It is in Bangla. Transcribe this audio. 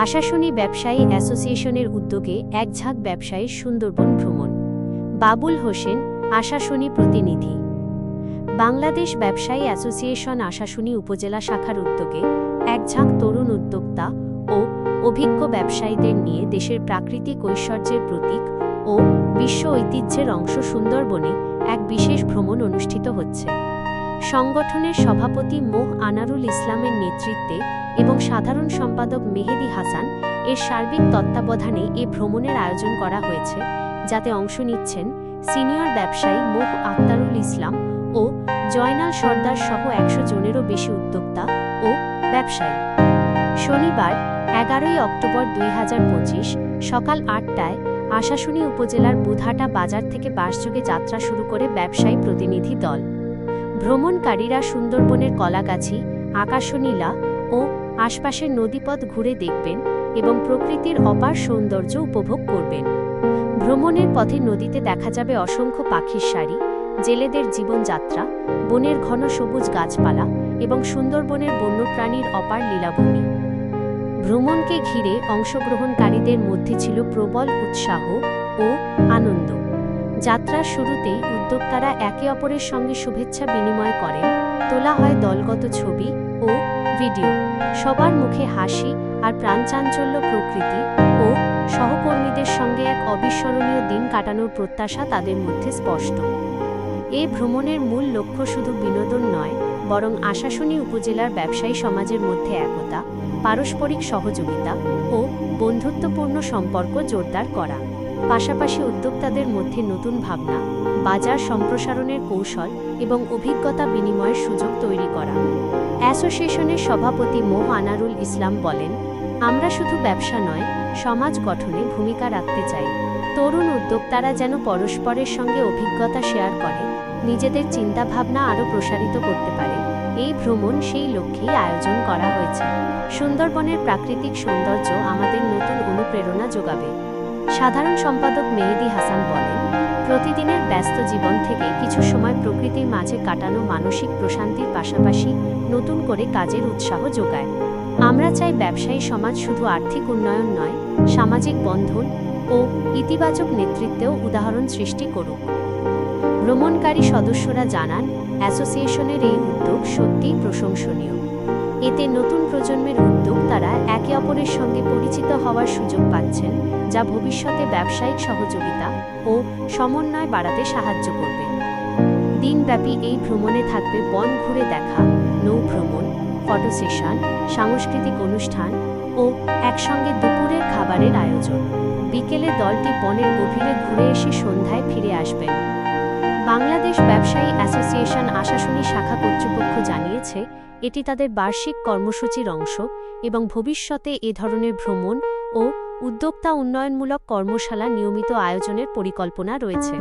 আশাশুনি ব্যবসায়ী অ্যাসোসিয়েশনের উদ্যোগে এক ঝাঁক ব্যবসায়ীর সুন্দরবন ভ্রমণ। বাবুল হোসেন, আশাশুনি প্রতিনিধি। বাংলাদেশ ব্যবসায়ী অ্যাসোসিয়েশন আশাশুনি উপজেলা শাখার উদ্যোগে এক ঝাঁক তরুণ উদ্যোক্তা ও অভিজ্ঞ ব্যবসায়ীদের নিয়ে দেশের প্রাকৃতিক ঐশ্বর্যের প্রতীক ও বিশ্ব ঐতিহ্যের অংশ সুন্দরবনে এক বিশেষ ভ্রমণ অনুষ্ঠিত হচ্ছে। সংগঠনের সভাপতি মোঃ আনারুল ইসলামের নেতৃত্বে এবং সাধারণ সম্পাদক মেহেদী হাসান এর সার্বিক তত্ত্বাবধানে এ ভ্রমণের আয়োজন করা হয়েছে, যাতে অংশ নিচ্ছেন সিনিয়র ব্যবসায়ী মোঃ আখতারুল ইসলাম ও জয়নাল সর্দার সহ ১০০ জনেরও বেশি উদ্যোক্তা ও ব্যবসায়ী। শনিবার ১১ অক্টোবর ২০২৫ সকাল ৮টায় আশাশুনি উপজেলার বুধহাটা বাজার থেকে বাসযোগে যাত্রা শুরু করে ব্যবসায়ী প্রতিনিধি দল। ভ্রমণকারীরা সুন্দরবনের কলাগাছি, আকাশনীলা ও আশপাশের নদীপথ ঘুরে দেখবেন এবং প্রকৃতির অপার সৌন্দর্য উপভোগ করবেন। ভ্রমণের পথে নদীতে দেখা যাবে অসংখ্য পাখির সারি, জেলেদের জীবনযাত্রা, বনের ঘন সবুজ গাছপালা এবং সুন্দরবনের বন্যপ্রাণীর অপার লীলাভূমি। ভ্রমণকে ঘিরে অংশগ্রহণকারীদের মধ্যে ছিল প্রবল উৎসাহ ও আনন্দ। যাত্রার শুরুতেই উদ্যোক্তারা একে অপরের সঙ্গে শুভেচ্ছা বিনিময় করেন, তোলা হয় দলগত ছবি ও ভিডিও। সবার মুখে হাসি আর প্রাণচাঞ্চল্য প্রকৃতি ও সহকর্মীদের সঙ্গে এক অবিস্মরণীয় দিন কাটানোর প্রত্যাশা তাদের মধ্যে স্পষ্ট। এ ভ্রমণের মূল লক্ষ্য শুধু বিনোদন নয়, বরং আশাশুনি উপজেলার ব্যবসায়ী সমাজের মধ্যে একতা, পারস্পরিক সহযোগিতা ও বন্ধুত্বপূর্ণ সম্পর্ক জোরদার করা। পাশাপাশি উদ্যোক্তাদের মধ্যে নতুন ভাবনা, বাজার সম্প্রসারণের কৌশল এবং অভিজ্ঞতা বিনিময়ের সুযোগ তৈরি করা। অ্যাসোসিয়েশনের সভাপতি মোঃ আনারুল ইসলাম বলেন, আমরা শুধু ব্যবসা নয়, সমাজ গঠনে ভূমিকা রাখতে চাই। তরুণ উদ্যোক্তারা যেন পরস্পরের সঙ্গে অভিজ্ঞতা শেয়ার করে, নিজেদের চিন্তাভাবনা আরও প্রসারিত করতে পারে। এই ভ্রমণ সেই লক্ষ্যেই আয়োজন করা হয়েছে। সুন্দরবনের প্রাকৃতিক সৌন্দর্য আমাদের নতুন অনুপ্রেরণা যোগাবে। সাধারণ সম্পাদক মেহেদী হাসান বলেন, প্রতিদিনের ব্যস্ত জীবন থেকে কিছু সময় প্রকৃতির মাঝে কাটানো মানসিক প্রশান্তির পাশাপাশি নতুন করে কাজের উৎসাহ যোগায়। আমরা চাই ব্যবসায়ী সমাজ শুধু আর্থিক উন্নয়ন নয়, সামাজিক বন্ধন ও ইতিবাচক নেতৃত্বেও উদাহরণ সৃষ্টি করুক। ভ্রমণকারী সদস্যরা জানান, অ্যাসোসিয়েশনের এই উদ্যোগ সত্যিই প্রশংসনীয়। এতে নতুন প্রজন্মের উদ্যোক্তারা একে অপরের সঙ্গে পরিচিত হওয়ার সুযোগ পাচ্ছেন, যা ভবিষ্যতে ব্যবসায়িক সহযোগিতা ও সমন্বয় বাড়াতে সাহায্য করবে। দিনব্যাপী এই ভ্রমণে থাকবে বন ঘুরে দেখা, নৌ ভ্রমণ, ফটো সেশন, সাংস্কৃতিক অনুষ্ঠান ও একসঙ্গে দুপুরের খাবারের আয়োজন। বিকেলে দলটি বনের গভীরে ঘুরে এসে সন্ধ্যায় ফিরে আসবেন। বাংলাদেশ ব্যবসায়ী অ্যাসোসিয়েশন আশাশুনি শাখা কর্তৃপক্ষ জানিয়েছে, এটি তাদের বার্ষিক কর্মসূচির অংশ এবং ভবিষ্যতে এ ধরনের ভ্রমণ ও উদ্যোক্তা উন্নয়নমূলক কর্মশালা নিয়মিত আয়োজনের পরিকল্পনা রয়েছে।